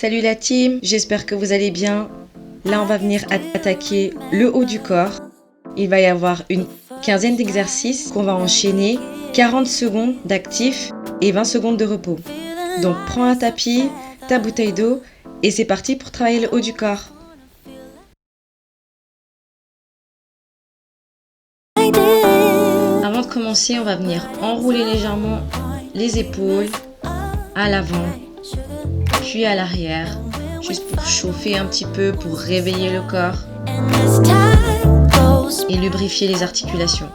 Salut la team, j'espère que vous allez bien. Là, on va venir attaquer le haut du corps. Il va y avoir une quinzaine d'exercices qu'on va enchaîner, 40 secondes d'actif et 20 secondes de repos. Donc, prends un tapis, ta bouteille d'eau et c'est parti pour travailler le haut du corps. Avant de commencer, on va venir enrouler légèrement les épaules à l'avant, puis à l'arrière, juste pour chauffer un petit peu, pour réveiller le corps et lubrifier les articulations.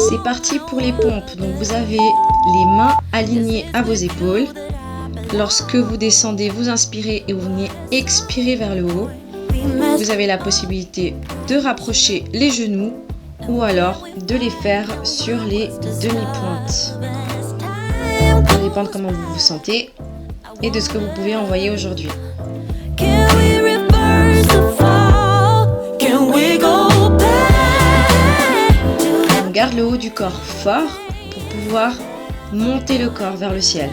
C'est parti pour les pompes. Donc vous avez les mains alignées à vos épaules. Lorsque vous descendez, vous inspirez et vous venez expirer vers le haut. Vous avez la possibilité de rapprocher les genoux ou alors de les faire sur les demi-pointes. Ça dépend de comment vous vous sentez et de ce que vous pouvez envoyer aujourd'hui. On garde le haut du corps fort pour pouvoir monter le corps vers le ciel.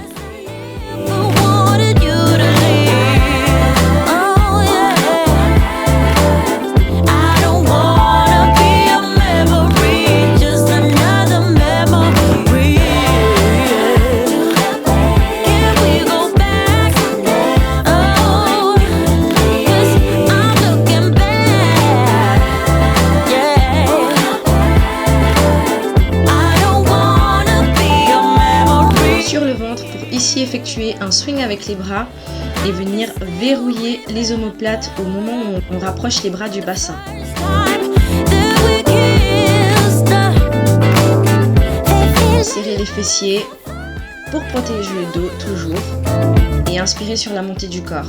Ici, effectuer un swing avec les bras et venir verrouiller les omoplates au moment où on rapproche les bras du bassin. Serrez les fessiers pour protéger le dos toujours et inspirez sur la montée du corps.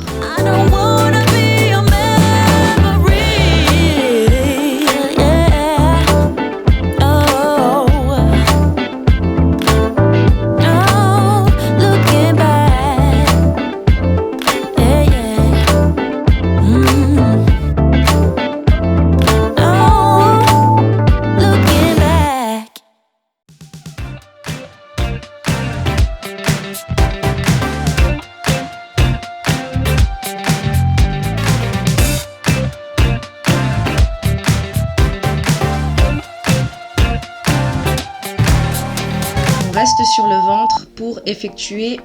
Reste sur le ventre pour effectuer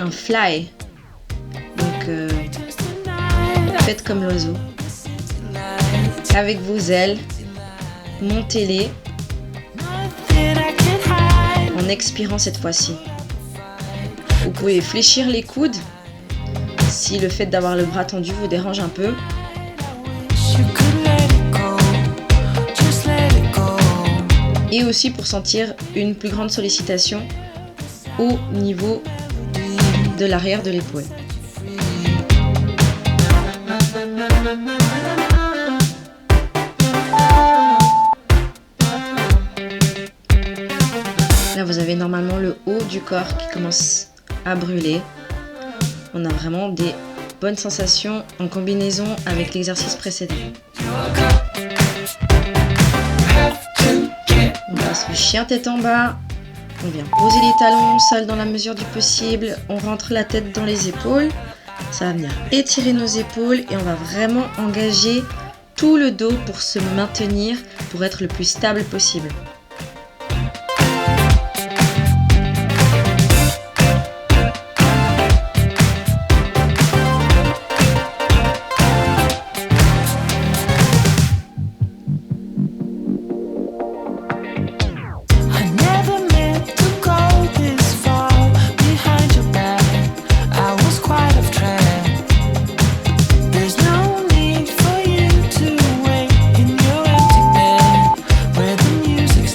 un fly. Donc faites comme l'oiseau. Avec vos ailes, montez-les en expirant cette fois-ci. Vous pouvez fléchir les coudes si le fait d'avoir le bras tendu vous dérange un peu. Et aussi pour sentir une plus grande sollicitation au niveau de l'arrière de l'épaule. Là, vous avez normalement le haut du corps qui commence à brûler. On a vraiment des bonnes sensations en combinaison avec l'exercice précédent. On passe le chien tête en bas, on vient poser les talons au sol dans la mesure du possible, on rentre la tête dans les épaules, ça va venir étirer nos épaules et on va vraiment engager tout le dos pour se maintenir, pour être le plus stable possible. Music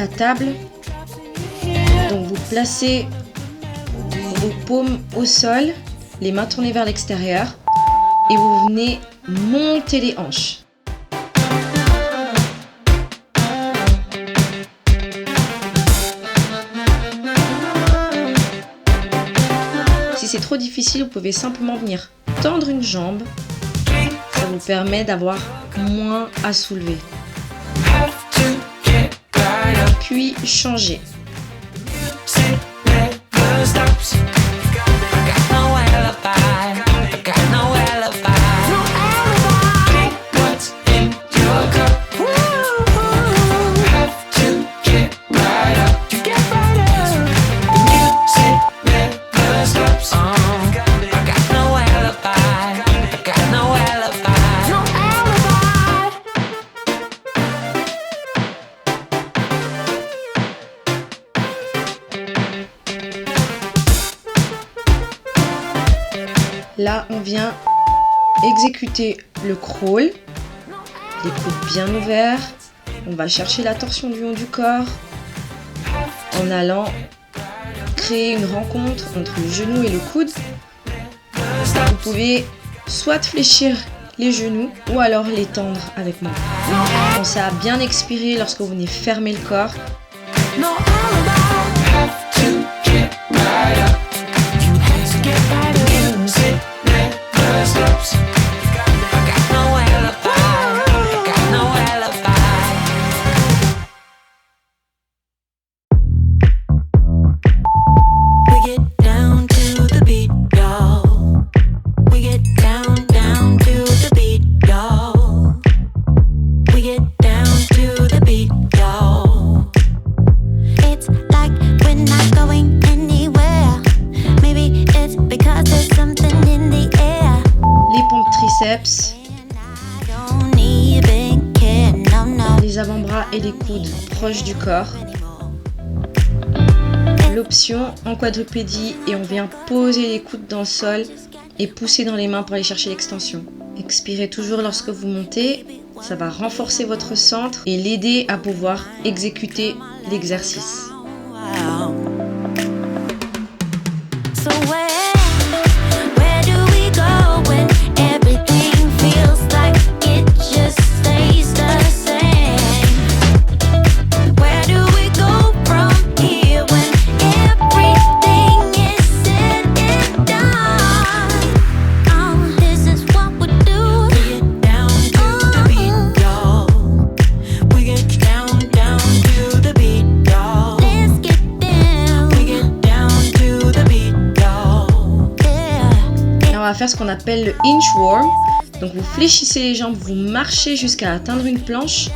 la table. Donc vous placez vos paumes au sol, les mains tournées vers l'extérieur et vous venez monter les hanches. Si c'est trop difficile, vous pouvez simplement venir tendre une jambe. Ça vous permet d'avoir moins à soulever. Puis changer. Là, on vient exécuter le crawl, les coudes bien ouverts. On va chercher la torsion du haut du corps en allant créer une rencontre entre le genou et le coude. Vous pouvez soit fléchir les genoux ou alors les tendre avec moi. Pensez à bien expirer lorsque vous venez fermer le corps. Les avant-bras et les coudes proches du corps. L'option en quadrupédie et on vient poser les coudes dans le sol et pousser dans les mains pour aller chercher l'extension. Expirez toujours lorsque vous montez, ça va renforcer votre centre et l'aider à pouvoir exécuter l'exercice. On va faire ce qu'on appelle le inchworm. Donc vous fléchissez les jambes, vous marchez jusqu'à atteindre une planche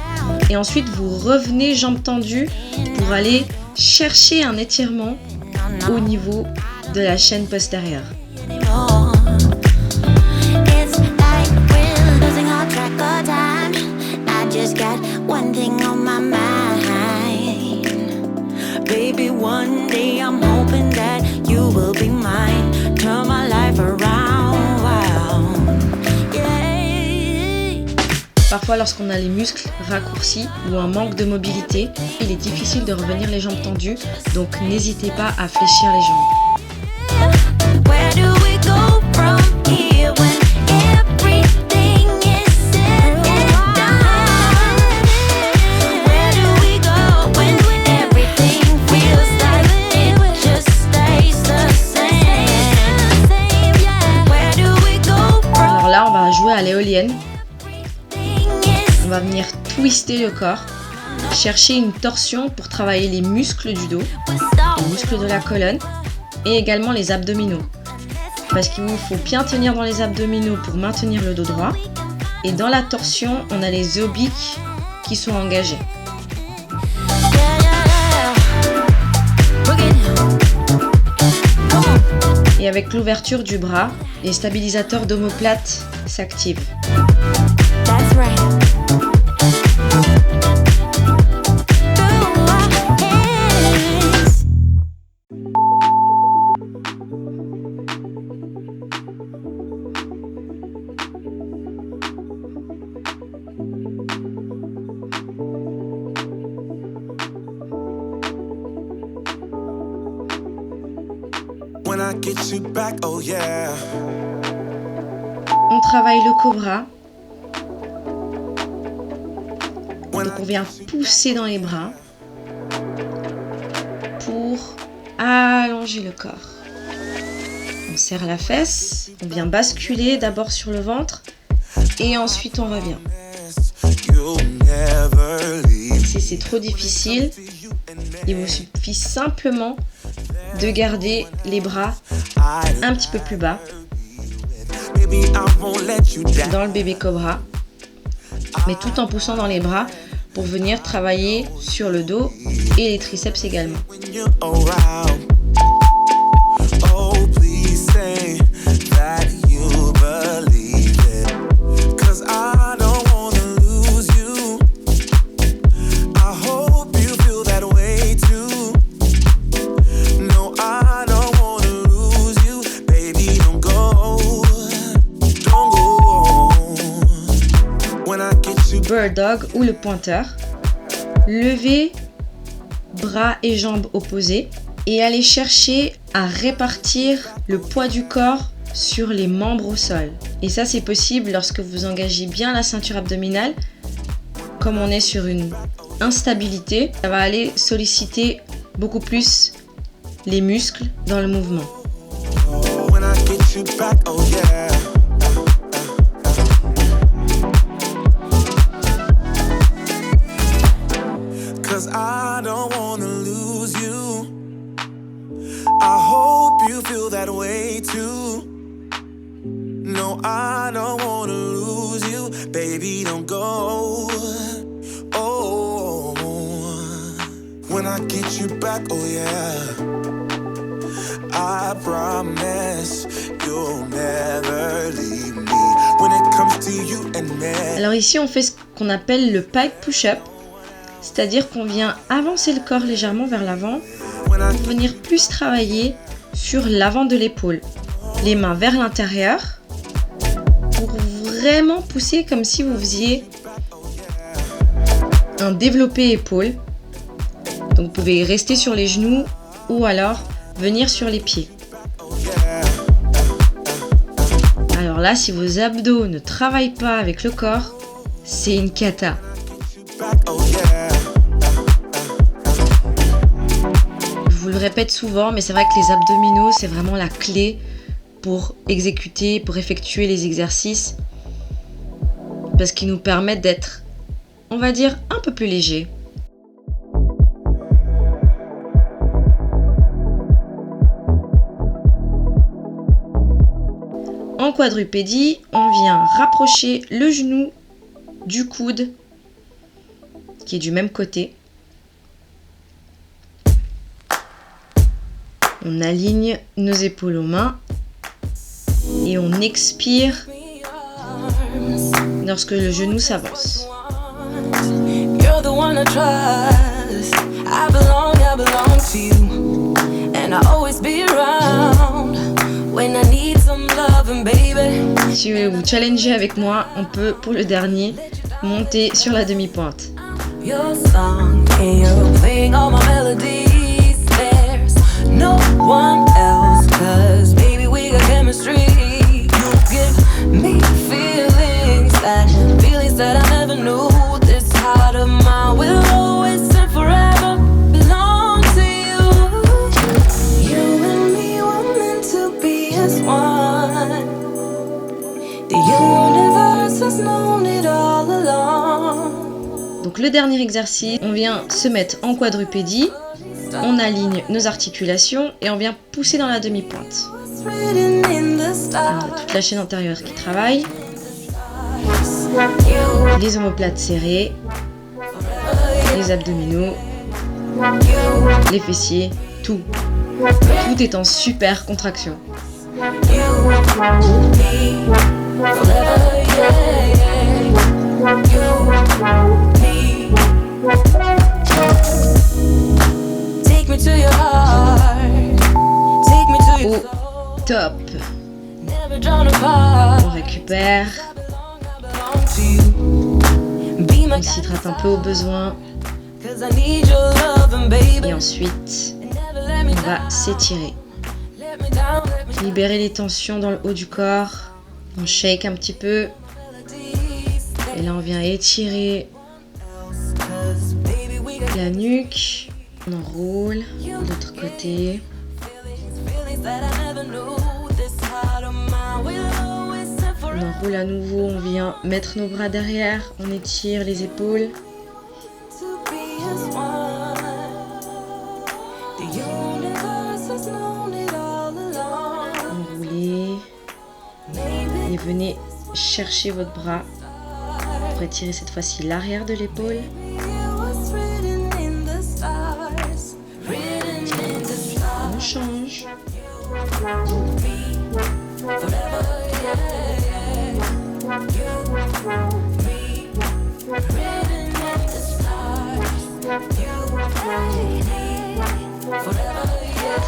et ensuite vous revenez jambes tendues pour aller chercher un étirement au niveau de la chaîne postérieure. Baby, one day I'm hoping that you will be mine. Turn my life around, wow. Yeah. Parfois, lorsqu'on a les muscles raccourcis ou un manque de mobilité, il est difficile de revenir les jambes tendues, donc n'hésitez pas à fléchir les jambes. Where do we go from here when everything is said and done? Where do we go when everything feels like it just stays the same? Where do we go from? Alors là, on va jouer à l'éolienne. On va venir twister le corps, chercher une torsion pour travailler les muscles du dos, les muscles de la colonne et également les abdominaux. Parce qu'il vous faut bien tenir dans les abdominaux pour maintenir le dos droit. Et dans la torsion, on a les obliques qui sont engagés. Et avec l'ouverture du bras, les stabilisateurs d'omoplate s'activent. On travaille le cobra. Donc on vient pousser dans les bras pour allonger le corps. On serre la fesse, on vient basculer d'abord sur le ventre et ensuite on revient. Si c'est trop difficile, il vous suffit simplement de garder les bras un petit peu plus bas dans le bébé cobra, mais tout en poussant dans les bras pour venir travailler sur le dos et les triceps également. Bird dog ou le pointeur. Levez bras et jambes opposés et allez chercher à répartir le poids du corps sur les membres au sol. Et ça, c'est possible lorsque vous engagez bien la ceinture abdominale. Comme on est sur une instabilité, ça va aller solliciter beaucoup plus les muscles dans le mouvement. I don't wanna lose you. I hope you feel that way too. No, I don't wanna lose you. Baby, don't go. Oh, when I get you back, oh yeah, I promise you'll never leave me. When it comes to you and me. Alors ici, on fait ce qu'on appelle le pike push-up. C'est-à-dire qu'on vient avancer le corps légèrement vers l'avant pour venir plus travailler sur l'avant de l'épaule. Les mains vers l'intérieur pour vraiment pousser comme si vous faisiez un développé épaule. Donc vous pouvez rester sur les genoux ou alors venir sur les pieds. Alors là, si vos abdos ne travaillent pas avec le corps, c'est une cata. Je vous le répète souvent, mais c'est vrai que les abdominaux, c'est vraiment la clé pour exécuter, pour effectuer les exercices, parce qu'ils nous permettent d'être, on va dire, un peu plus légers. En quadrupédie, on vient rapprocher le genou du coude qui est du même côté. On aligne nos épaules aux mains et on expire lorsque le genou s'avance. Si vous vous challengez avec moi, on peut pour le dernier monter sur la demi-pointe. Your song and you're playing all my melodies. There's no one else, 'cause baby we got chemistry. You give me feelings that I never knew. This heart of mine will always and forever belong to you. You and me were meant to be as one. The universe has known it all along. Donc le dernier exercice, on vient se mettre en quadrupédie, on aligne nos articulations et on vient pousser dans la demi-pointe. On a toute la chaîne antérieure qui travaille, les omoplates serrées, les abdominaux, les fessiers, tout. Tout est en super contraction. Au top. On récupère. On s'hydrate un peu au besoin. Et ensuite, on va s'étirer. Libérez les tensions dans le haut du corps. On shake un petit peu. Et là, on vient étirer la nuque. On enroule de l'autre côté. On enroule à nouveau. On vient mettre nos bras derrière. On étire les épaules. Enroulez. Et venez chercher votre bras pour étirer cette fois-ci l'arrière de l'épaule. On change.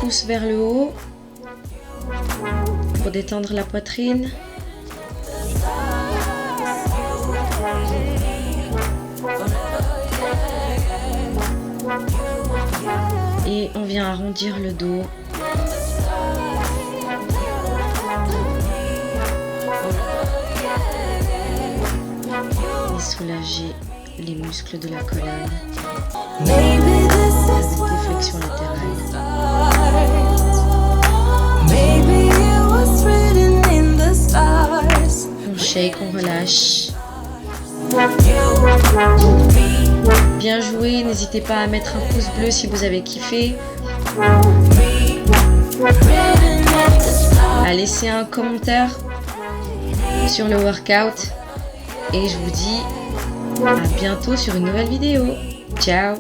Pouce vers le haut pour détendre la poitrine. Et on vient arrondir le dos. Et soulager les muscles de la colonne. Avec des flexions latérales. On shake, on relâche. Bien joué, n'hésitez pas à mettre un pouce bleu si vous avez kiffé. À laisser un commentaire sur le workout. Et je vous dis à bientôt sur une nouvelle vidéo. Ciao!